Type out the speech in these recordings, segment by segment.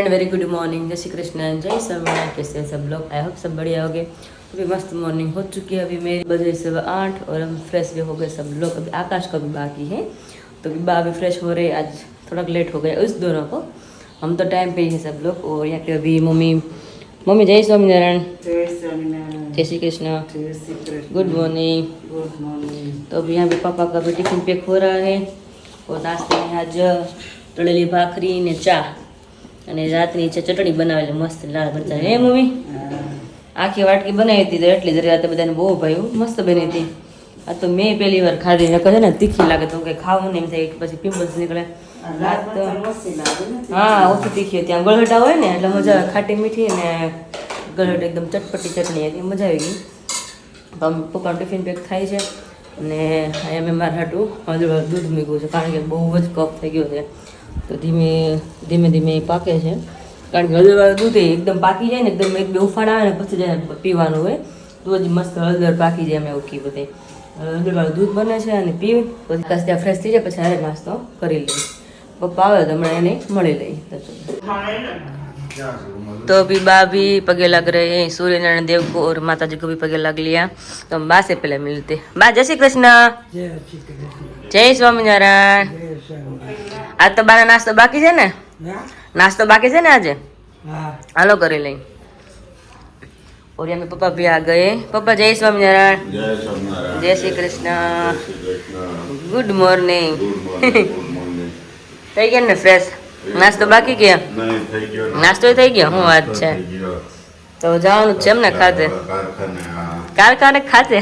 Friend very good morning, जय श्री कृष्ण, जय स्वामीनारायण। कैसे हैं सब लोग? आई होप सब बढ़िया हो गए। अभी मस्त मॉर्निंग हो चुकी है, अभी मेरी बजे 8:15 और हम फ्रेश भी हो गए सब लोग। अभी आकाश का भी बाकी है, तो अभी बा भी फ्रेश हो रहे। आज थोड़ा लेट हो गया उस दोनों को, हम तो टाइम पे ही है सब लोग। और यहाँ पे अभी मम्मी जय स्वामीनारायण, जय श्री कृष्ण, गुड मॉर्निंग। तो अभी यहाँ पे पापा का भी टिफिन पैक हो रहा है और नाश्ते में आज तळेली भाखरी ने ચા અને રાતની છે ચટણી બનાવેલી મસ્ત લાલ મરચાં. હે મમ્મી આખી વાટકી બનાવી હતી તો એટલી જ રાતે બધાને બહુ ભાવ્યું, મસ્ત બની હતી. આ તો મેં પહેલી વાર ખાધી, નકર છે ને તીખી લાગે તો કંઈ ખાવું નહીં એમ થાય, પછી પિમ્પલ્સ નીકળે. હા ઓછી તીખી હતી, આમ ગળગટા હોય ને એટલે મજા આવે, ખાટી મીઠી ને ગળગટ એકદમ ચટપટી ચટણી હતી, મજા આવી ગઈ. તો પપ્પાનું ટિફિન પેક થાય છે અને અહીંયા મેં મારા હાટું હળદર દૂધ મૂક્યું છે, કારણ કે બહુ જ કફ થઈ ગયો છે. તો ધીમે ધીમે પાકે છે, કારણ કે હળદરવાળું દૂધ એકદમ પાકી જાય ને, એકદમ એક બે ઉફાણ આવે ને પછી જાય પીવાનું હોય તો જ મસ્ત હળદર પાકી જાય. અમે એવું કી બધે હળદરવાળું દૂધ બને છે અને પીવું પછી કસ ત્યાં ફ્રેશ થઈ જાય, પછી હારે નાસ્તો કરી લઈએ. પપ્પા આવે તો હમણાં એને મળી લઈએ. तो अभी बा भी पगे लग रहे हैं सूर्य नारायण देव को और माता जी को भी पगे लग लिया. तो हम बा से पहले मिलते. बा जय श्री कृष्ण, जय स्वामीनारायण. आज तो बारा नाश्तो बाकी है ने, नाश्तो बाकी है ने आज, हालो કરી લઈ. और यहाँ में पापा भी आ गए. पापा जय स्वामीनारायण, जय श्री कृष्ण, गुड मॉर्निंग. થઈ ગયા ને ફ્રેશ? નાસ્તો બાકી ગયા? નાસ્તો થઈ ગયો. હું વાત છે, તો જવાનું છે એમને ખાતે, કારખાને ખાતે.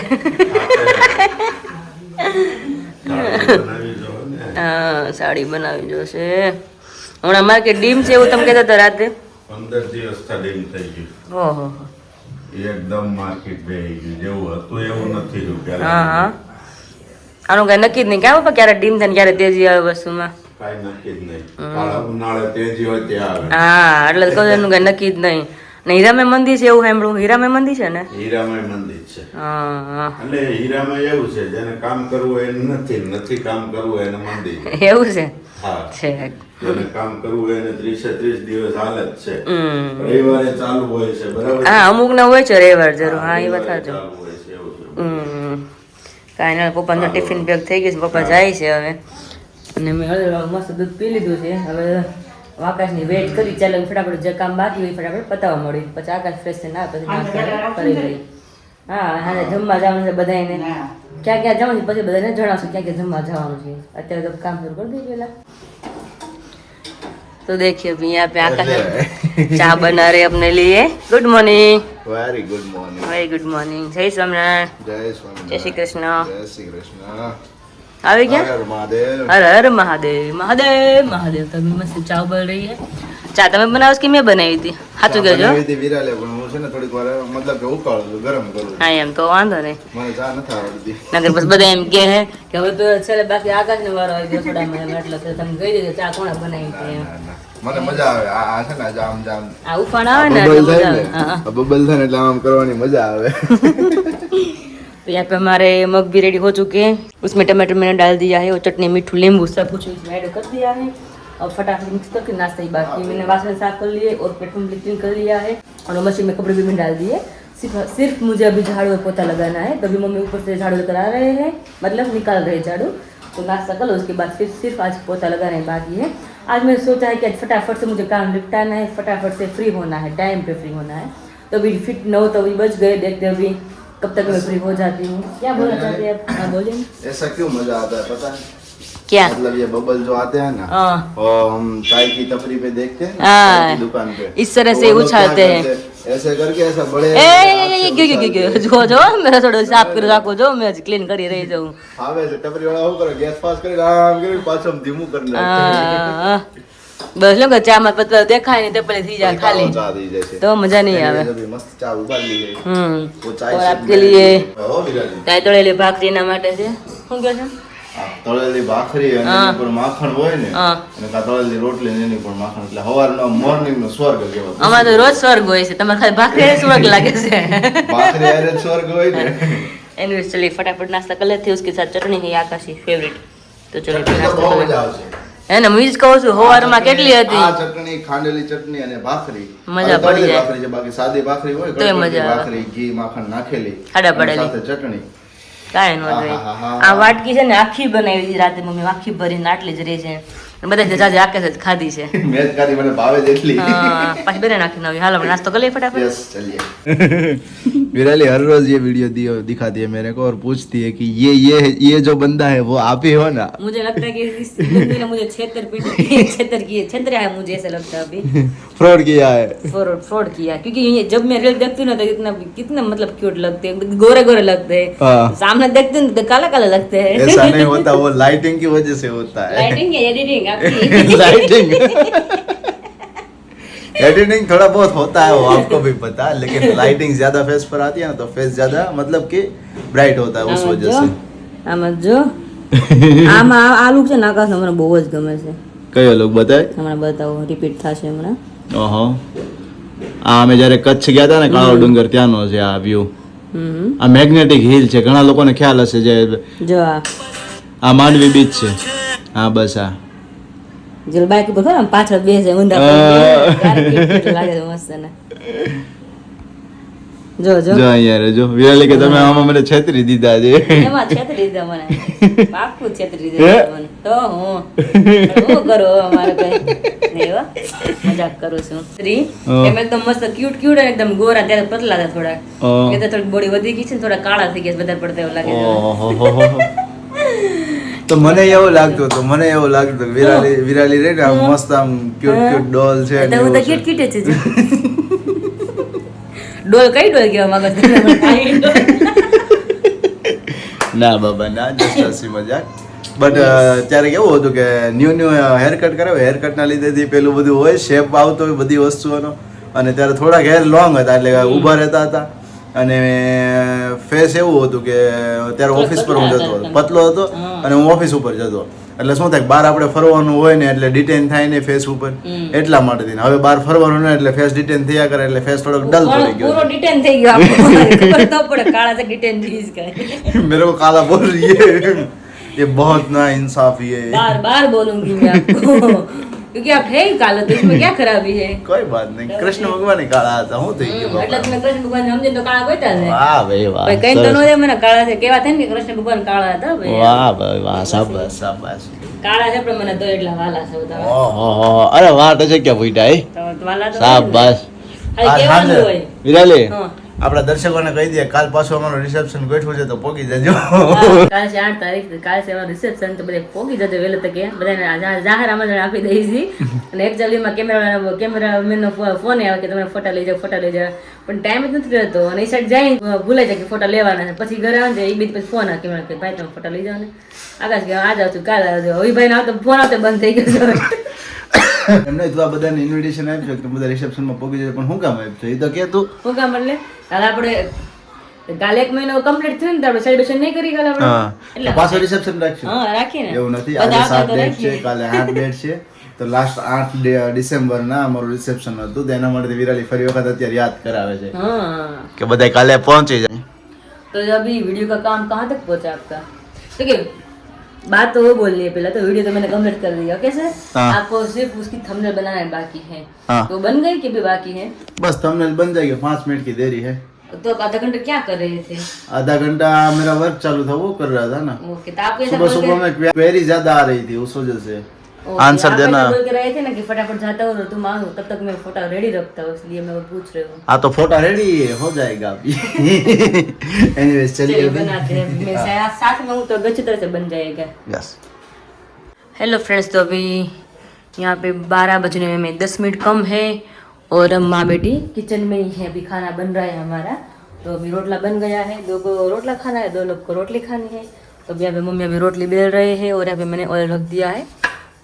હા સાડી બનાવી જોશે. હમણાં માર્કેટ ડીમ છે એવું તમે કહેતા હતા રાતે. 15 દિવસ ડીમ થઈ ગયું. ઓહો એકદમ માર્કેટ બેહી ગયું, જેવું હતું એવું નથી રહ્યું. હા હા આનું કઈ નક્કી જ નહીં ક્યાં બાપા, ક્યારે ડીમ થાય ને ક્યારે તેજી આવે વસ્તુમાં. કાઈ નક્કી જ નહીં. કાળા ઉનાળે તેજી હોય ત્યાં આવે. હા એટલે કહું એનું કઈ નક્કી જ નહીં. ને હીરામય મંદિર છે એવું સાંભળું? હીરામય મંદિર છે ને? હીરામય મંદિર છે. હા એટલે હીરામય એવું છે, જેને કામ કરવું એને નથી કામ કરવું એને મંદિર. એવું છે? હા છે. જેને કામ કરવું એને 30 દિવસ હાલે જ છે. રવિવારે ચાલુ હોય છે, બરાબર? હા અમુક ના હોય છે રવિવાર જરૂર. હા એ વાત સાચું. ચાલુ હોય છે એવું છે. કાંઈ ના, પપ્પાનો ટિફિન પેક થઈ ગયું છે, પપ્પા જાય છે હવે. અને મેં હળદર મસ્ત દૂધ પી લીધું છે. હવે આકાશની વેઇટ કરી, ચાલો ફટાફટ જે કામ બાકી હોય ફટાફટ પતાવવા મળી, પછી આકાશ ફ્રેશ થઈને આવે પછી નાસ્તો કરી લઈ. હા હા જમવા જવાનું છે બધાને, ક્યાં ક્યાં જવાનું છે પછી બધાને જણાવશું ક્યાં ક્યાં જમવા જવાનું છે. અત્યારે તો કામ શરૂ કરી દઈએ પહેલા. तो देखिए अभी यहाँ पे आकाश चाय बना रहे अपने लिए. Good morning. Very good morning. Very good morning. જય સ્વામિનારાયણ. જય સ્વામિનારાયણ. જય શ્રી કૃષ્ણ. જય શ્રી કૃષ્ણ. આવી ગયા? હર મહાદેવ. હર હર મહાદેવ. મહાદેવ મહાદેવ. તો અभी મસ્ત ચા બન રહી है. ચા તમે બનાવો કે મેં બનાવી હતી? સાચું કહેજો. બનાવી હતી વિરાલે, પણ હું છે ને થોડીક વાર મતલબ કે ઉકાળું ગરમ કરું. હા એમ તો વાંધો નહીં, મને ચા નથી આવડતી. નકર બસ બધા એમ કહે હે કે હવે તો છેલ્લે બાકી આકાશને વારો આવી ગયો થોડામાં, એટલે તો તમે કહી દેજો ચા કોણે બનાવી હતી એમ. મને મજા આવે આ છે ને જામ આ ઉફાણ આવે ને એટલે મજા આવે. હા બબલ થાય ને એટલે આમ કરવાની મજા આવે. तो यहाँ पे हमारे मग भी रेडी हो चुके हैं. उसमें टमाटर मैंने डाल दिया है और चटनी मीठू नींबू सब कुछ इसमें ऐड कर दिया है. और फटाफट मिक्स करके नाश्ता ही बाकी. मैंने वासन साफ कर लिए और प्लेटफॉर्म भी क्लीन कर लिया है और मशीन में कपड़े भी मैंने डाल दिए. सिर्फ मुझे अभी झाड़ू और पोता लगाना है. तभी मम्मी ऊपर से झाड़ू लेकर आ रहे हैं, मतलब निकाल रहे हैं झाड़ू. तो नाश्ता कर लो, उसके बाद फिर सिर्फ आज पोता लगाना है बाकी है. आज मैंने सोचा है कि आज फटाफट से मुझे काम निपटाना है, फटाफट से फ्री होना है, टाइम पे फ्री होना है. तो अभी फिट 9 तो अभी बज गए, देखते अभी कब तक मैं फ्री हो जाती हूँ. क्या बोलना चाहते हैं आप? हाँ बोलिए. ऐसा क्यों मजा आता है पता है? क्या मतलब ये बबल जो आते हैं ना, और हम चाय की टपरी पे देखते हैं हाँ, की दुकान पे इस तरह तो से वो लोग उछालते क्या हैं. करते ऐसे करके ऐसा बड़े જો મેરા થોડો સાફ કરી રાખો, જો મેં ક્લીન કરી રહી જાઉં. આવે છે ટપરી વાળા શું કરે, ગેસ પાસ કરી આમ કરી પાછું ધીમું કરી નાખે. બસ લો કે ચા માં પતવા દેખાય ને તે પેલે થઈ જાય ખાલી, ચા થઈ જાય છે તો મજા નહીં આવે. મસ્ત ચા ઉબાલી ગઈ. वो चाय और आपके लिए હો વિરાજી ચાય તળેલી ભાખરી ના માટે છે. શું કહો છો? તળેલી ભાખરી અને એની પર માખણ હોય ને, અને કા તળેલી રોટલી ને એની પર માખણ, એટલે સવારનો મોર્નિંગ નો સ્વર્ગ કહેવાય. અમારે તો રોજ સ્વર્ગ હોય છે, તમારે ખાલી ભાખરી સ્વર્ગ લાગે છે. ભાખરી આરે સ્વર્ગ હોય ને. एनीवेज चलिए फटाफट नाश्ता कर लेते हैं, उसके साथ चटनी है आकाश की फेवरेट. तो चलिए ચટણી તો नाश्ता બહુ कर મજા लेते આવશે. એને હું જ કહું છું સવારમાં કેટલી હતી આ ચટણી ખાંડેલી ચટણી અને ભાખરી મજા પડી જાય. ભાખરી છે, બાકી સાદી ભાખરી હોય તોય કડકડી મજા આવે. ભાખરી ઘી માખણ નાખેલી ખાડા અને પડેલી. સાથે ચટણી. કાંઈ ન જોઈએ. આહાહા. આ વાટકી છે ને આખી બનાવી દીધી રાતે મમ્મી, આખી ભરીને આટલી જ રહી છે. બધા જે જાજે આકે છે જ ખાધી છે. મેં જ ખાધી, મને ભાવે જ એટલી. હા, પાછી બેરે નાખી નવી. હાલો આપણે નાસ્તો કરી લઈએ ફટાફટ. यस चलिए. विराली हर रोज ये वीडियो दिखाती है मेरे को और पूछती है कि ये जो बंदा है वो आप ही हो ना. मुझे लगता है कि इस बंदे ने मुझे छेतरा है, मुझे ऐसा लगता है अभी. फ्रॉड किया है. फ्रॉड किया, क्योंकि ये जब मैं रील देखती हूँ ना तो कितना मतलब क्यूट लगते हैं, गोरे गोरे लगते हैं. हाँ. सामने देखते हैं तो काला काला लगते हैं. ऐसा नहीं होता, वो लाइटिंग की वजह से होता है. लाइटिंग या एडिटिंग आपकी. लाइटिंग एडिटिंग थोड़ा बहुत होता है, वो आपको भी पता है, लेकिन लाइटिंग ज्यादा फेस पर आती है ना तो फेस ज्यादा मतलब कि ब्राइट होता है उस वजह से. આમાં જો આમાં આ લુક છે ને આકાશનો મને બહુ જ ગમે છે. કયો લોક બતાય? હમણાં બતાવો, રિપીટ થશે હમણાં. ઓહો, આ અમે જ્યારે કચ્છ ગયા હતા ને કાળો ડુંગર ત્યાંનો છે આ વ્યૂ. આ મેગ્નેટિક હિલ છે, ઘણા લોકોને ખ્યાલ હશે. જે જો આ માંડવી બીચ છે. હા બસ આ જલ બાઈક ઉપર ખરા પાછળ બેસે ઊંધા લાગે છે મસ્ત ને. જો જો જો અહીંયા જો વિરાલી કે તમે આમાં મને છેતરી દીધા છે. એમાં છેતરી દીધા મને, પાક્કું છેતરી દીધા મને. તો હું કરું હવે અમારે કઈ નહીં હો, મજાક કરું છું. સ્ત્રી એમ એકદમ મસ્ત ક્યુટ ક્યુટ અને એકદમ ગોરા, ત્યારે પતલા હતા થોડા, એટલે થોડી બોડી વધી ગઈ છે ને થોડા કાળા થઈ ગયા, વધારે પડતા એવું લાગે છે. તો મને એવું લાગતું હતું, વિરાલી રે ને આમ મસ્ત આમ ક્યુટ ક્યુટ ડોલ છે ને હું તો એવું છે. ક્યુટ ક્યુટ જ છું. ડોલ કઈ ડોલ કેવા માંગો છો? ના બાબા ના, જસ્ટ હસી મજાક. બટ ત્યારે કેવું હતું કે ન્યુ હેર કટ કરાવે, હેર કટ ના લીધેથી પેલું બધું હોય, શેપ આવતો હોય બધી વસ્તુઓનો, અને ત્યારે થોડાક હેર લોંગ હતા એટલે ઊભા રહેતા હતા, અને ફેસ એવું હતું કે ત્યારે ઓફિસ પર હું જતો હતો, પતલો હતો અને હું ઓફિસ ઉપર જતો, એટલે શું થાય બહાર આપણે ફરવાનું હોય ને એટલે ડિટેન થાય ને ફેસ ઉપર, એટલા માટે થઈને હવે બહાર ફરવાનું ને એટલે ફેસ ડિટેન થયા કરે એટલે ફેસ થોડોક ડલ પડી ગયો. પૂરો ડિટેન થઈ ગયો આપણો, ખબર તો પડે કાળા से डिटेन प्लीज करे. मेरे को काला बोल रही है, ये बहुत ना इंसाफी है. बार बार बोलूंगी मैं आपको, क्योंकि आप है ही काला, तो इसमें क्या खराबी है? कोई बात नहीं, कृष्ण भगवान ही काला હતા, હું થઈ ગયો એટલે તમે કૃષ્ણ ભગવાન સમજે તો કાળા કોઈ છે. વાહ ભાઈ વાહ, ભાઈ કઈ તો નો દે મને કાળા છે, કેવા થાય ને કે કૃષ્ણ ભગવાન કાળા હતા ભાઈ. વાહ ભાઈ વાહ, શાબાશ શાબાશ. કાળા છે પણ મને તો એટલા વાલા છે બધા. ઓહો, અરે વાહ તો છે કે ભૂટા એ તો વાલા તો શાબાશ. ખાલી કહેવાનું હોય. વિરાલી હા. આપણા દર્શકોને કહી દે કાલ પાછું અમારું રિસેપ્શન ગોઠવું છે તો પોકી જજો. કાલ છે 8 તારીખ, કાલ છે અમારું રિસેપ્શન, તો બધે પોકી જજો વહેલો તકે, બધાને જાહેર આમંત્રણ આપી દઈ છે. અને એકચ્યુઅલીમાં કેમેરામેનનો ફોન આવે કે તમે ફોટા લઈ જાઓ, પણ ટાઈમ જ નથી રહેતો, અને એ સાઈડ જાય ભૂલાઈ જાય કે ફોટા લેવાના છે, પછી ઘરે આવે એ બી પછી ફોન આવે કેમેરા કે ભાઈ તમે ફોટા લઈ જાઓ ને. આકાશ કે આ જાવ છું, કાલ આવજો. હવે ભાઈ આવતો ફોન આવતો બંધ થઈ ગયો છે. એમને તો આ બધાને ઇન્વિટેશન આપ્યું કે બધા રિસેપ્શનમાં પોકી જજો, પણ હું કામ આપ્યું એ તો કે તું શું કામ એટલે કાલે આપણે કાલે 1 મહિનો કમ્પ્લીટ થયો ને તો આપણે સેલિબ્રેશન નહીં કરી કાલે આપણે, એટલે પાછો રિસેપ્શન રાખશું. હા રાખીને એવું નથી, આજે 7 ડેટ છે, કાલે 8 ડેટ છે, તો લાસ્ટ 8 ડિસેમ્બર ના અમારું રિસેપ્શન હતું, તો એના માટે વિરાલી ફરી વખત અત્યારે યાદ કરાવે છે हाँ કે બધા કાલે પહોંચી જાય. तो अभी वीडियो का काम कहाँ तक पहुंचा आपका? देखिए बात तो वो बोल रही है, पहले तो वीडियो तो मैंने कंप्लीट कर दिया, ओके सर. आपको सिर्फ उसकी थंबनेल बनाना बाकी है. तो बन गई कि भी बाकी है? बस थंबनेल बन जाएगी, 5 मिनट की देरी है. तो आप आधा घंटा क्या कर रहे थे? आधा घंटा मेरा वर्क चालू था, वो कर रहा था ना. ओके, तो आप सुबह सुबह में क्वेरी ज्यादा आ रही थी, उस वजह से आंसर देना. बोल के रहे थे ना कि फटाफट जाता हूँ तुम आओ, तब तक मैं फोटो रेडी रखता हूँ, इसलिए मैं वो पूछ रही हूँ. हाँ तो फोटो रेडी हो जाएगा अभी. एनीवेज चलिए बनाते हैं, मैं साथ में हूँ तो अच्छी तरह से बन जाएगा. यस. हेलो फ्रेंड्स, तो अभी यहाँ पे 12 बजने में 10 मिनट कम है और हम माँ बेटी किचन में ही है, अभी खाना बन रहा है हमारा. तो अभी रोटला बन गया है, 2 को रोटला खाना है, 2 लोग को रोटली खानी है. तो अभी यहाँ पे मम्मी अभी रोटली बेल रहे हैं और यहाँ पे मैंने ऑयल रख दिया है.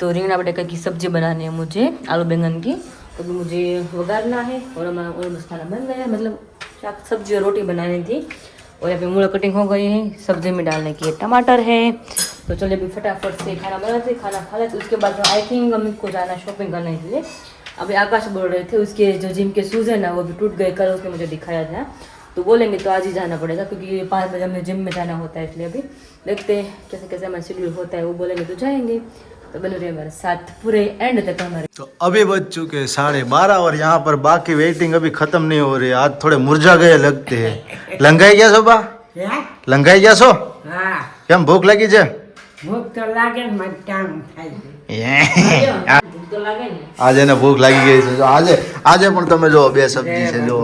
तो रिंगना बटेका की सब्जी बनानी है मुझे, आलू बैंगन की, तो अभी मुझे वगारना है और हमारा ऑलमोस्ट खाना बन गया है, मतलब सब्जी और रोटी बनानी थी. और यहाँ पे मूला कटिंग हो गई है, सब्जी में डालने की टमाटर है. तो चलिए अभी फटाफट से खाना बनाते, खाना खा लेते, उसके बाद आई थिंक मम्मी को जाना शॉपिंग करने के लिए. अभी आकाश बोल रहे थे उसके जो जिम के शूज़ है ना वो भी टूट गए, कल उसने मुझे दिखाया था, तो बोलेंगे तो आज ही जाना पड़ेगा, क्योंकि 5 बजे हमें जिम में जाना होता है, इसलिए अभी देखते हैं कैसे कैसे हमारा शेड्यूल होता है, वो बोलेंगे तो जाएंगे. तो बने रहिए हमारे साथ पूरे एंड तक हमारे। तो अभी बज चुके 12:30 और यहाँ पर बाकी वेटिंग अभी खत्म नहीं हो रही। आज थोड़े मुरझा गए लगते हैं। लंघाई गया છો બા? લંઘાઈ ગયા છો? હા કેમ ભૂખ લાગી છે? ભૂખ તો લાગે ને મને કામ થાય છે. तो लागे ने આજે ને ભૂખ લાગી ગઈ છે. જો આજે પણ તમે જો બે સબ્જી છે. જો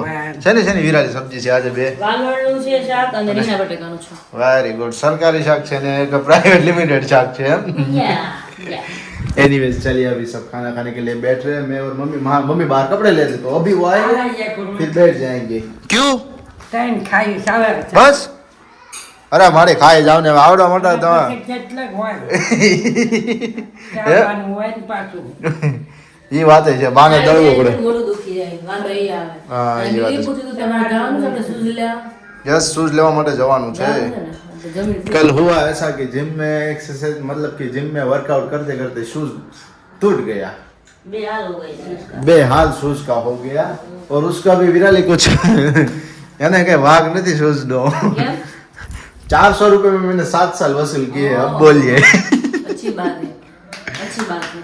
શેની વિરાળી સબ્જી છે આજે બે? વાલોળનું છે શાક અને રીંગણા બટેકાનું છે. Very good. સરકારી શાક છે ને એક प्राइवेट लिमिटेड शाक છે એમ. एनीवेज चलिए अभी सब खाना खाने के लिए बैठ रहे हैं. मैं और मम्मी बाहर कपड़े ले रहे तो अभी वो आएंगे फिर बैठ जाएंगे. क्यों? ત્રણ ખાઈ સવાર बस अरे मारे खाए जाओ ने आवड़ा मोटा तो કેટલાક હોય ખાવાનું હોય ને પાછું ये बात है बाने दळવું પડે. મોડું દુખી જાય વાંધો એ આવે. હા, એ અને વાત એ છે. પૂછ્યું તો તમારે જવાનું છે આપણે શૂઝ લેવા यस शूज लेवा માટે જવાનું છે. તો જમીન कल हुआ ऐसा कि जिम में एक्सरसाइज मतलब कि जिम में वर्कआउट करते करते शूज टूट गया. બે હાલ હો ગઈ છે इसका. बेहाल शूज का हो गया और उसका भी विराली कुछ यानी कि भाग नहीं शूज दो. કેમ 400 रुपए में मैंने 7 साल वसूल किए. अब बोलिए अच्छी बात है अच्छी बात है.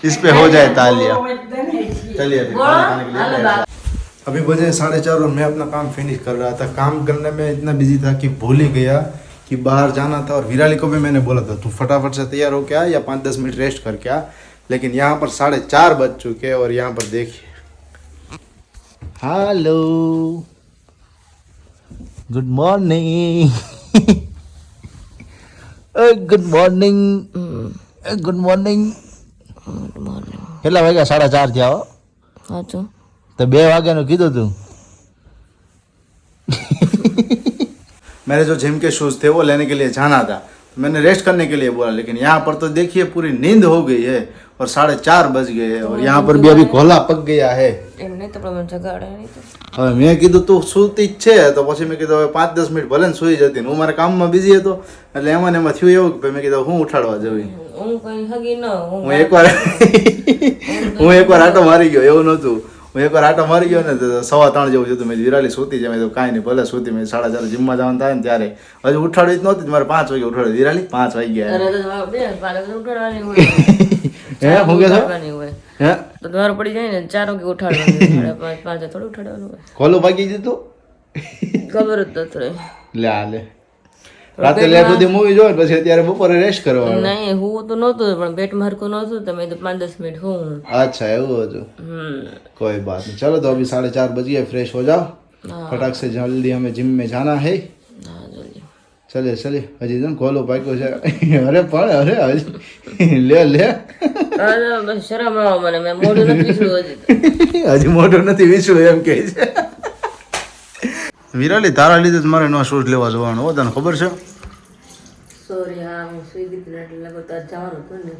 इस पे हो जाए तालियां. ચલીએ चलिए अभी बोलो, खाना खाने के लिए हेलो बैठ बाप. जाओ. अभी बजे 4:30 और मैं अपना काम फिनिश कर रहा था. काम करने में इतना बिजी था कि भूल ही गया कि बाहर जाना था. और विराली को भी मैंने बोला था तू फटाफट से तैयार हो के आ या 5-10 मिनट रेस्ट करके आ. लेकिन यहाँ पर 4:30 बज चुके हैं और यहाँ पर देखिए. Hello good morning. Good morning good morning. કેટલા વાગ્યા? 4:30 થયા હો. સાચું तो 2 વાગ્યાનું કીધું તું. मेरे जो जिम के शूज थे वो लेने के लिए जाना था. तो मैंने रेस्ट करने के लिए बोला लेकिन यहाँ पर तो देखिए पूरी नींद हो गई है और 4:30 बज गए हैं और यहाँ पर भी अभी घोला पक गया है. એમ નહીં તો આપણે જગાડે નહીં તો હવે મેં કીધું તું સૂતી જ છે તો પછી મેં કીધું હવે 5-10 મિનિટ ભલે ને સૂઈ જતી ને હું મારા કામમાં બિઝી હતો એટલે એમાં ને એમાં થયું એવું કે મેં કીધું હું ઉઠાડવા જવી. હું કઈ હગી ન હું એકવાર આટો મારી ગયો એવું નહોતું. હું એકવાર આટો મારી ગયો ને તો 3:15 જેવું થયું. મેં વિરાલી સૂતી છે. મેં તો કાંઈ નહીં ભલે સૂતી. મેં 4:30 જીમમાં જવાનું થાય ને ત્યારે હજુ ઉઠાડવી જ નહોતી. મારે 5 વાગે ઉઠાડી. વિરાલી 5 વાગ્યા. અરે તો બે પાલક ઉઠાડવાની હોય હે હું કે છો ઉઠાડવાની હોય હે તો દ્વાર પડી જાય ને 4 વાગે ઉઠાડવાનું 5 થોડું ઉઠાડવાનું હોય ખોલો ભાગી દીધું. ખબર જ નથી રહી. લે આ લે રાતે લેટ સુધી મૂવી જોઈ પછી અત્યારે બપોરે રેસ્ટ કરવાનો. નહીં હું તો નહોતું પણ પેટમાં હરખું નહોતું તો મેં તો 5-10 મિનિટ હું अच्छा એવું હતું. कोई बात नहीं. चलो तो अभी 4:30 बज गए. फ्रेश हो जाओ. फटाक से जल्दी हमें जिम में जाना है. હા જલ્દી चलिए चलिए હજી તો ખોલો પાક્યો છે. અરે પણ અરે હજી લે અરે બસ શરમ આવે મને મેં મોઢું નથી વિસળ્યું હજી તો. હજી મોઢું નથી વિસળ્યું એમ કહે છે. વિરાલી તારા લીધે જ મારે નવા શૂઝ લેવા જવાનું હો. તને ખબર છે? સોરી હા હું સુઈ ગઈ હતી એટલે લગો તો જવાનું હતું ને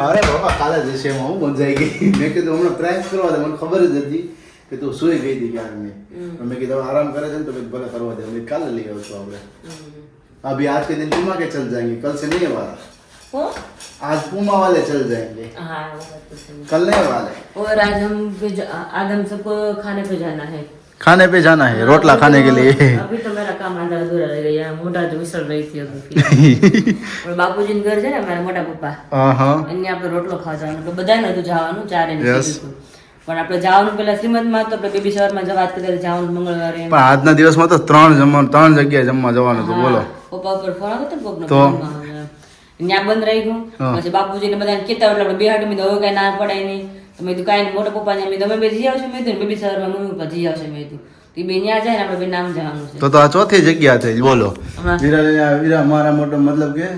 અરે બાબા કાલે જ છે એમાં હું બંધાઈ ગઈ. મેં કીધું હમણાં પ્રેન્ક કરવા દે. મને ખબર જ હતી કે તું સુઈ ગઈ હતી ક્યારની. મેં કીધું આરામ કરે છે ને તો મેં ભલે કરવા દે. મેં કાલે લઈ આવશું આપણે. अभी आज के दिन पुमा के चल जाएंगे. कल से नहीं वाला. हो आज पुमा वाले चल जाएंगे. हाँ वो बात तो सही है। कल नहीं वाले. और आज हम सबको खाने पे जाना है. खाने पे जाना है रोटला खाने के लिए. अभी तो मेरा काम आधा अधूरा रह गया. मोटा जो विसर रही थी अभी और बापूजी घर છે ને મારા મોટા પપ્પા એને આપણે રોટલો ખાવા જવાનું તો બધાને હતું જવાનું ચારે ને કીધું. પણ આપણે જવાનું પેલા શ્રીમંતમાં તો આપણે બેબી સવારમાં વાત કરી જવાનું મંગળવારે. પણ આજના દિવસમાં તો 3 જગ્યાએ જમવા જવાનું હતું. બોલો પપ્પા ઉપર ફોન હતો કોકનો ત્યાં બંધ રહી ગયું. પછી બાપુજીને બધાને કહેતા એટલે આપણે બેહાડી મેં હવે કઈ ના પડાય નહીં. તો મેં કીધું કાંઈ મોટા પપ્પા મેં તમે બે જઈ આવશો. મેં કીધું બેબી સવારમાં મમ્મી પપ્પા જઈ આવશે. મેં કીધું તો બે ત્યાં જાય ને આપણે બે નામ જવાનું છે. તો આ ચોથી જગ્યા થઈ. બોલો વિરાલી મારા મોટો મતલબ કે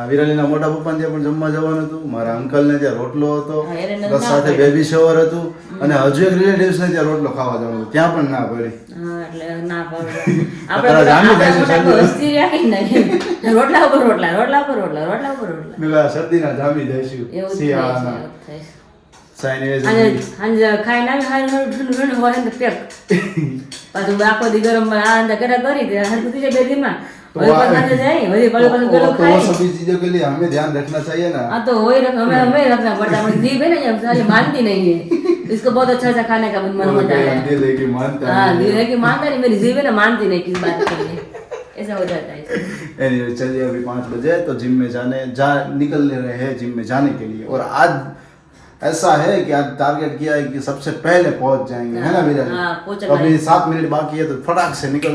વિરાલીના મોટા પપ્પાને ત્યાં પણ જમવા જવાનું હતું. મારા અંકલને ત્યાં રોટલો હતો પ્લસ સાથે બેબી શવર હતું અને હજુ એક રિલેટિવ્સને ત્યાં રોટલો ખાવા જવાનું હતું. ત્યાં પણ ના પડી. હા એટલે ના પાડે આપણે વસ્તી રાખી ને રોટલા ઉપર રોટલા રોટલા ઉપર રોટલા રોટલા ઉપર રોટલા પેલા શરદીના જામી જઈશું એવું શિયાળાના થાય. સાઈન ખાઈને આવી હારું ઠંડુ હોય ને પેક પાછું આખો દી ગરમ આ કરા કરી દે હરકું થઈ જાય બે દીમાં सभी चीजों के लिए हमें ध्यान रखना चाहिए ना. हाँ तो वही हमें रखना पड़ता है. जीभ है ना ये सारी मानती नहीं है. इसको बहुत अच्छा अच्छा खाने का मन होता है. दिल है कि मानता हाँ दिल है कि मानता नहीं. मेरी जीभ है ना मानती नहीं किस बात के लिए. ऐसा हो जाता है। Anyway, चलिए अभी 5 बजे तो जिम में निकल रहे हैं जिम में जाने के लिए। और आज ऐसा है कि आज टारगेट किया है कि सबसे पहले पहुंच जाएंगे, है ना विराज? हाँ, पहुंचना तो अभी है। 7 मिनट बाकी है तो फटाक से निकल।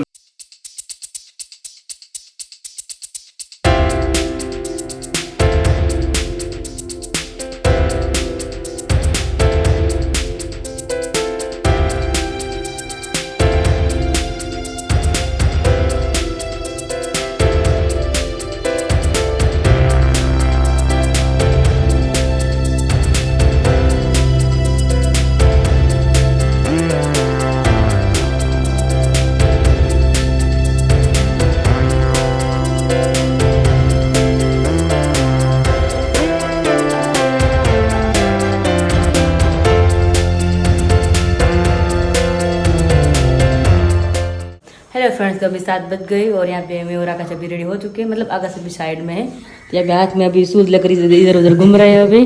हेलो फ्रेंड्स, तो अभी 7 बज गई और यहाँ पे मैं और आकाश अभी रेडी हो चुके हैं, मतलब आकाश अभी साइड में है। तो यहाँ पे हाथ में अभी शूज लेकर इधर उधर घूम रहे हैं अभी।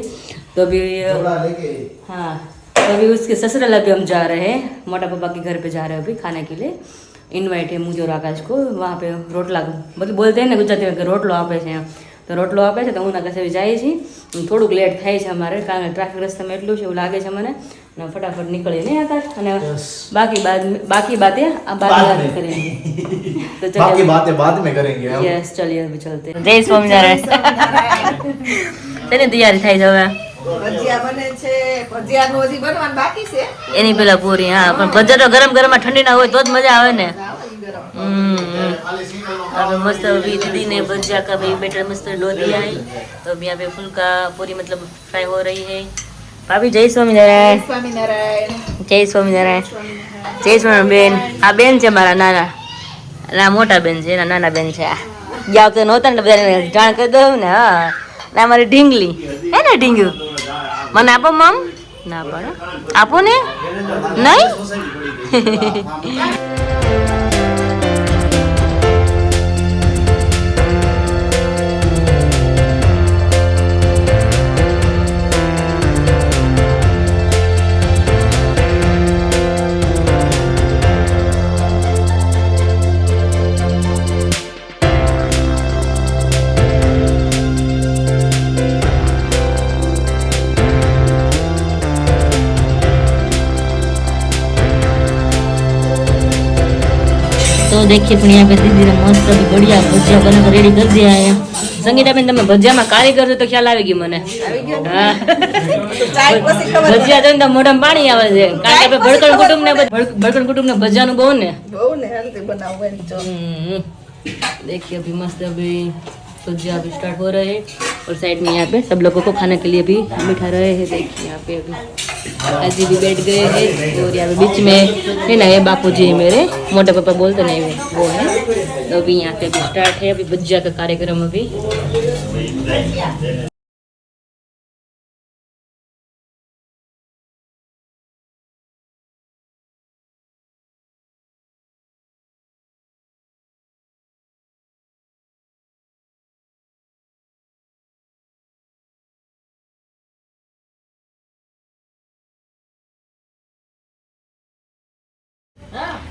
तो अभी हाँ, तो अभी उसके ससुराल अभी हम जा रहे हैं, मोटा पापा के घर पे जा रहे हैं अभी खाने के लिए। इनवाइट है मुझे और आकाश को। वहाँ पे रोटला मतलब बोलते हैं ना गुजराती में कि रोटલો આપે છે, તો રોટલો આપે છે। તો હું આકાશ અભી જાય છે, થોડુંક લેટ થાય છે અમારે કારણ કે ટ્રાફિક રસ્તામાં એટલું છે એવું લાગે છે મને, અને ફટાફટ નીકળીએ નહીં આકાશ, અને બાકી बातें अब बाद में करेंगे। तो बाकी बातें बाद में करेंगे हम। यस, चलिए अभी चलते हैं। जय स्वामीनारायण। તેની તૈયારી થાય છે હવે। ભજીયા બને છે, ભજીયાનું હજી બનવાનું બાકી છે। એની પેલા પૂરી, હા, પણ ભજીયા તો ગરમ ગરમ ઠંડી ના હોય તો જ મજા આવે ને। अभी मस्त अभी दीदी ने भजिया का भी बेटर मस्त डो दिया है, तो अभी यहाँ पे फुल्का पूरी मतलब फ्राई हो रही है। भाभी जय स्वामीनारायण। સ્વામિનારાયણ। जय स्वामीनारायण। जय स्वामीनारायण બેન। આ બેન છે મારા નાના, ના મોટા બેન છે, એના નાના બેન છે। આ ગયા વખતે નહોતા ને બધાને જાણ કરી દઉં ને। હા, ના મારી ઢીંગલી હે ને, ઢીંગુ મને આપો મમ, ના પડે આપો ને નહીં। तो देखिए પણ यहाँ पे दीदी ने मस्त अभी बढ़िया भजिया बनाकर रेडी कर दिया है। संगीता बेन તમે ભજીયામાં કારીગર છો તો ખ્યાલ આવી ગયો મને। હા, ભજીયા જોઈને તો મોઢામાં પાણી આવે છે, કારણ કે આપણે ભડકણ કુટુંબ ને ભજીયાનું બહુ ને। બહુ ને હેલ્ધી બનાવવાની જો। देखिए अभी मस्त अभी भजिया अभी स्टार्ट हो रहे हैं, और साइड में यहाँ पे सब लोगों को खाने के लिए भी बिठा रहे हैं। देखिए यहाँ पे अभी अजी भी बैठ गए हैं, और यहाँ पे बीच में है ना ये बापू जी मेरे मोटे पापा बोलते नहीं वो है। तो अभी यहाँ पे अभी स्टार्ट है अभी भजिया का कार्यक्रम अभी।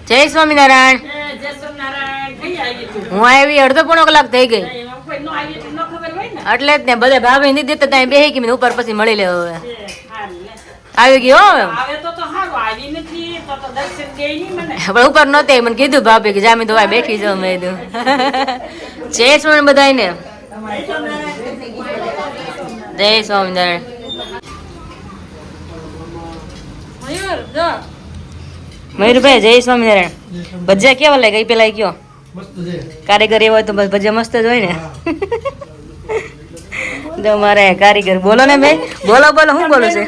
જય સ્વામિનારાયણ। હું આવી અડધો પોણો કલાક થઈ ગઈ, એટલે જ ને બધે ભાભી નથી દેતા ત્યાં બેહી ગઈ, ઉપર પછી મળી લે હવે। આવી ગઈ હો, પણ ઉપર નહોતી મને કીધું ભાભી કે જામી તો બેઠી જાઉં। મેં કીધું જય સ્વામિનારાયણ બધાને, જય સ્વામિનારાયણ। મયુરભાઈ જય સ્વામિનારાયણ। ભજીયા કેવા લાગે એ પેલા કયો? કારીગર એવો હોય તો બસ ભજીયા મસ્ત જ હોય ને। જો મારે કારીગર બોલો ને ભાઈ, બોલો બોલો, શું બોલું છે?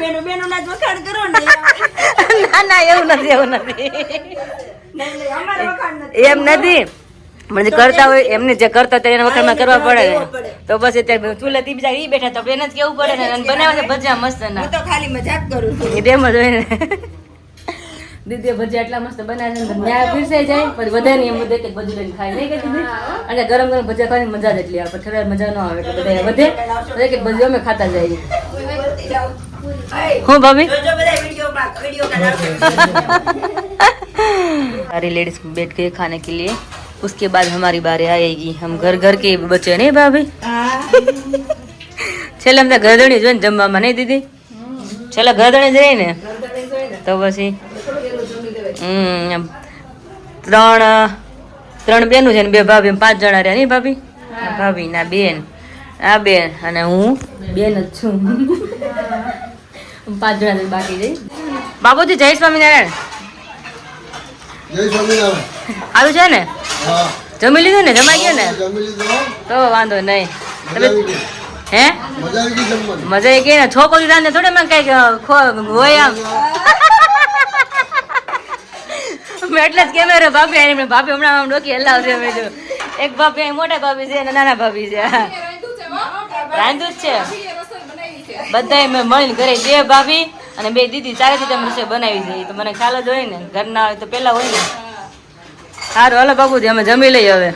ના ના એવું નથી, એવું નથી, એમ નથી, પણ જે કરતા હોય એમને જે કરતા હોય એના વખતમાં કરવા પડે ને। તો બસ અત્યારે ચૂલેથી બીજા ઈ બેઠા તો એને જ કેવું પડે ને, અને બનાવે છે ભજીયા મસ્ત ના, તો ખાલી મજાક કરું છું। એ તેમ જ હોય ને। દીદી ભજીયા એટલા મસ્ત બનાવે છે, ત્યાં પીરસાઈ જાય પછી વધે નહીં, એમ બધે કે ભજી લઈને ખાય નહીં કે દીદી, અને ગરમ ગરમ ભજીયા ખાવાની મજા જ એટલી આવે, પછી ઠંડા મજા ન આવે, એટલે બધા વધે કે ભજીયા અમે ખાતા જઈએ। હું ભાભી सारी लेडीज बैठ गए खाने के लिए, उसके बाद हमारी बारी आएगी. हम घर घर के बच्चे नहीं भाभी. છેલ્લે અમને ગરદણી જોઈને જમવામાં નહીં દીધી. છેલ્લે ગરદણી જ રહી ને તો પછી ત્રણ બેનું છે ને 2 ભાભી, 5 જણા રહ્યા નહીં ભાભી. ભાભી ના બેન, આ બેન અને હું બેન જ છું. 5 જણા બાકી જઈ. બાબુજી જય સ્વામિનારાયણ. આવ્યું છે ને? જમી લીધું ને? જમાઈ ગયું ને? તો વાંધો નહીં. તમે હે મજા આવી ગઈ ને? છોકરી રાને થોડે માં કઈક હોય આમ. મેં એટલે જ કેમેરો ભાભી આવીને ભાભી હમણાં આમ ડોકી હલાવશે. મેં જો એક ભાભી અહીં મોટા ભાભી છે અને નાના ભાભી છે. રાંધું જ છે બધા મેં મળીને ઘરે 2 ભાભી અને 2 દીદી 4 તમે રસોઈ બનાવી છે. તો મને ખ્યાલ જ હોય ને, ઘરના હોય તો પેલા હોય ને. સારું હાલો બાબુજી અમે જમી લઈએ હવે.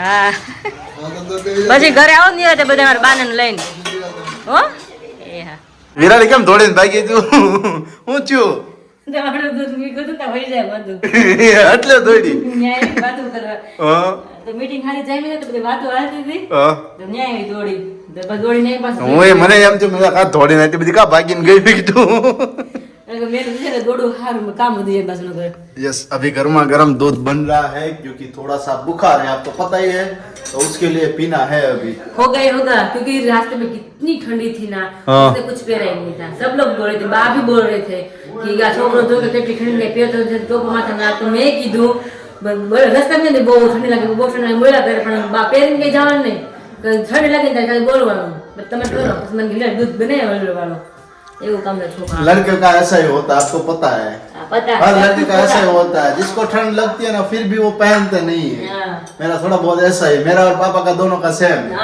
હા પછી ઘરે આવો ને તે બધા મારા બાને લઈને. હો એ હા. વિરાળી કેમ દોડીને ભાગી તું? હું થયું? એટલે દોડી મીટિંગ ખાલી જાય તો બધી વાતો હાલતી હતી તો ન્યાય દોડી નહીં પાછું. હું મને એમ છે દોડીને એટલી બધી કા ભાગીને ગઈ કીધું. यस अभी गर्मा गर्म दूध बन रहा है क्योंकि थोड़ा सा बुखार है आपको पता ही है तो उसके लिए पीना है अभी. होगा ही होगा क्योंकि रास्ते में कितनी ठंडी थी ना, उसने कुछ पहना ही नहीं था. सब लोग बोल रहे थे, बा भी बोल रहे थे कि छोकरो जो કેટલી ઠંડી પીએ તો માથા ના. તો મેં કીધું રસ્તા में બહુ ઠંડી લાગે, બહુ ઠંડી લાગે બોલ્યા કરે પણ બા પહેરીને કઈ જવાનું નહીં. ઠંડી લાગે ને ત્યારે બોલવાનું તમે કરો પછી મને ગિલાસ દૂધ બનાવવાનું. लड़के का ऐसा ही होता है, आपको पता है. हर लड़के का ऐसा ही होता है, जिसको ठंड लगती है ना फिर भी वो पहनते नहीं है. मेरा थोड़ा बहुत ऐसा ही, मेरा और पापा का दोनों का सेम है.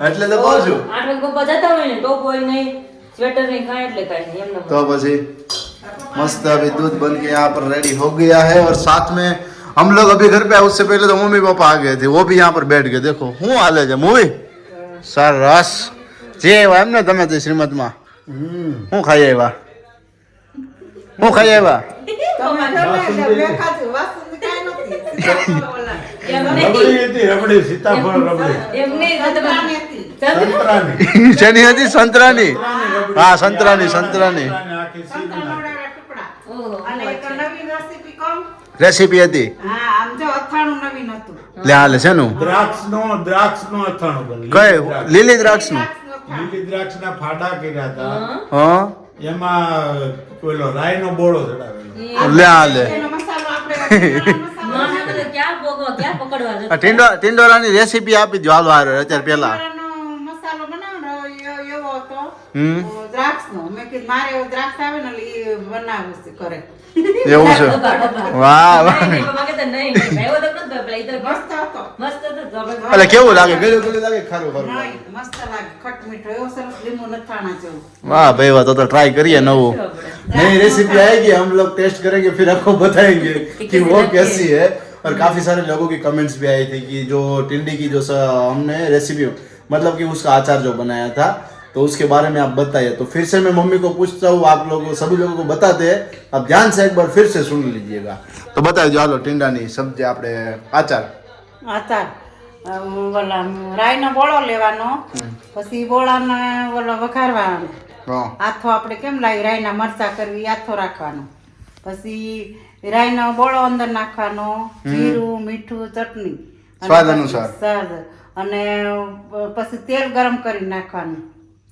એટલે તો કહું છું 8 વાગે પપ્પા જતા હોય ને ટોપ હોય નહીં, સ્વેટર નહીં, કાંઈ એટલે કાંઈ નહીં. तो પછી मस्त अभी दूध बन के यहाँ पर रेडी हो गया है और साथ में हम लोग अभी घर पे आए उससे पहले तो मम्मी पापा आ गए थे, वो भी यहाँ पर बैठ गए. देखो હું હાલે છે મૂવી સરસ જે આવ્યા એમ ને તમે તો શ્રીમદમાં હું ખાઈ આવ્યા? હું ખાઈ આવ્યા? શેની હતી? સંતરાની. હા સંતરાની. રેસીપી હતી લે હાલે છે નું દ્રાક્ષનો અથાણું બને. કઈ લીલી દ્રાક્ષ નું? લીલી દ્રાક્ષના ફાડા કર્યા હતા, હા એમાં પેલો રાઈનો બોળો ચડાવેલો. લે હાલે ટિંડોરાની રેસીપી આપી દો હાલો હારે અત્યારે પેલા. મસાલો બનાવવાનો એવો હતો દ્રાક્ષનો. મેં કીધું મારે એવો દ્રાક્ષ આવે ને એ બનાવું છે કરે. એવું છે? વાહ વાહ. એટલે કેવું લાગે? ગળ્યું લાગે? ખારું ખારું મસ્ત લાગે, ખટ મીઠો એવો સરસ લીંબુ નથાણા જેવું. वाह भाई वाह, तो ट्राई करिए नवो. नई रेसिपी आएगी, हम लोग टेस्ट करेंगे, फिर आपको बताएंगे कि वो कैसी है. और काफी सारे लोगों की कमेंट्स भी आई थी कि जो टिंडी की जो हमने रेसिपी मतलब कि उसका अचार जो बनाया था तो उसके बारे में आप बताइए. तो फिर से मैं मम्मी को पूछता हूँ, आप लोगों सभी लोगों को बताते हैं, आप ध्यान से एक बार फिर से सुन लीजिएगा. तो बताइए जो हालो टिंडानी सब्जी આપણે આચાર ઓલા રાઈનો બોળો લેવાનો, પછી બોળાને ઓલો વઘારવાનો. આથો આપણે કેમ લાવી રાઈના મરચા કરવી, આથો રાખવાનો. પછી રાઈનો બોળો અંદર નાખવાનો, જીરું, મીઠું, ચટણી સ્વાદ અનુસાર. અને પછી તેલ ગરમ કરી નાખવાનું.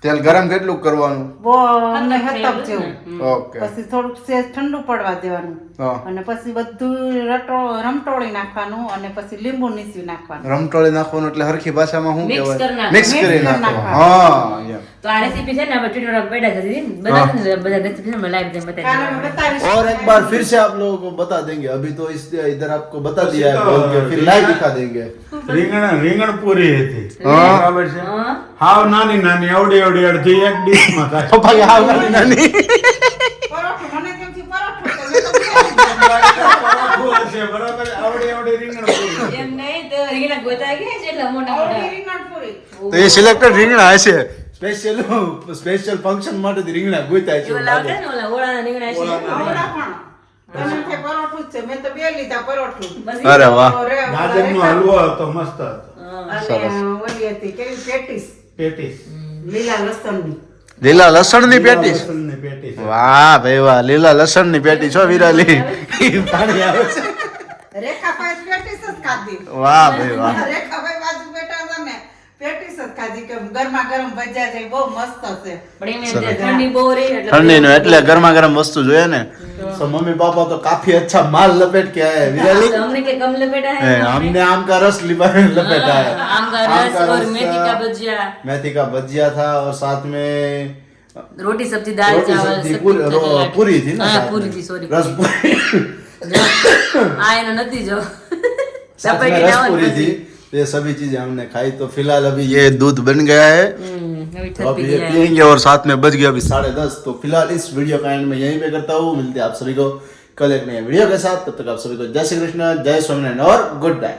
તેલ ગરમ કેટલું કરવાનું? બહુ અમને હતપ જેવું. ઓકે. પછી થોડુંક સેજ ઠંડુ પડવા દેવાનું અને પછી બધું રમટોળી નાખવાનું અને પછી લીંબુ નીચવી નાખવાનું. રમટોળી નાખવાનું એટલે હરખી ભાષામાં શું Mix કહેવાય? કરી નાખવાનું. મિક્સ કરી નાખવાનું. હા. તો આ રેસીપી છે ને આપણે ટ્વિટર પર પેડા કરી બધા બધા રેસીપી છે લાઈવ દે બતાવી. और एक बार फिर से आप लोगों को बता देंगे, अभी तो इस इधर आपको बता दिया है बोल के, फिर लाइव दिखा देंगे. રીંગણ પૂરી હતી, હા. બરાબર છે. હાવ નાની નાની આવડી આવડી અડધી એક ડીશમાં થાય. पप्पा की हाल नानी પરોઠું મને કેમ થી પરોઠું તો મેં તો પરાઠું હશે, બરાબર. આવડી આવડી રીંગણ પૂરી. એમ નહીં તો રીંગણા ગોતા ગયા છે એટલે મોટા આવડી મોટા. રીંગણ પૂરી. तो ये सिलेक्टेड રીંગણા હશે. સ્પેશિયલ ફંક્શન માટે રીંગણા ગોતા છે. એવા લાવતા ને ઓલા ઓળાના રીંગણા છે. આવડા પણ તમે તે પરોઠું જ છે મેં તો બે લીધા પરોઠું અરે વાહ. ગાજરનો હલવો હતો મસ્ત હતો અને ઓલી હતી કેવી પેટીસ પેટીસ લીલા લસણની લીલા લસણની પેટીસ. લસણની પેટીસ વાહ ભાઈ વાહ, લીલા લસણની પેટી છો વિરાલી. પાણી આવે છે. રેખાભાઈ પેટીસ જ ખાધી વાહ ભાઈ વાહ. રેખાભાઈ બાજુ બેઠા હતા ને પેટીસ જ ખાધી કે ગરમા ગરમ ભજીયા છે બહુ મસ્ત છે પણ એમ અત્યારે ઠંડી બહુ રહી એટલે ઠંડીનું એટલે ગરમા ગરમ વસ્તુ જોઈએ ને. તો મમ્મી પાપા તો કાફી અચ્છા માલ લपेट के आए विराली. तो हमने के कम लपेटा है हमने आम का रस लपेटा है. आम का रस और मेथी का भजिया, मेथी का भजिया था और साथ में रोटी सब्जी दाल रोटी चावल सब्जी सब कुछ चला पूरी थी ना हाँ साथ पूरी में. थी सॉरी रस पूरी आ एनो નથી જો साथ में लपेटी रस ना पूरी थी. तो ये सभी चीजें हमने खाई. तो फिलहाल अभी ये दूध बन गया है अभी तो थक अब भी ये गया है पियेंगे और साथ में बज गया अभी 10:30. तो फिलहाल इस वीडियो का एंड में यहीं पे करता हूँ. मिलते हैं आप सभी को कल एक नए वीडियो के साथ. तब तक आप सभी को जय श्री कृष्ण, जय स्वामीनारायण और गुड बाय.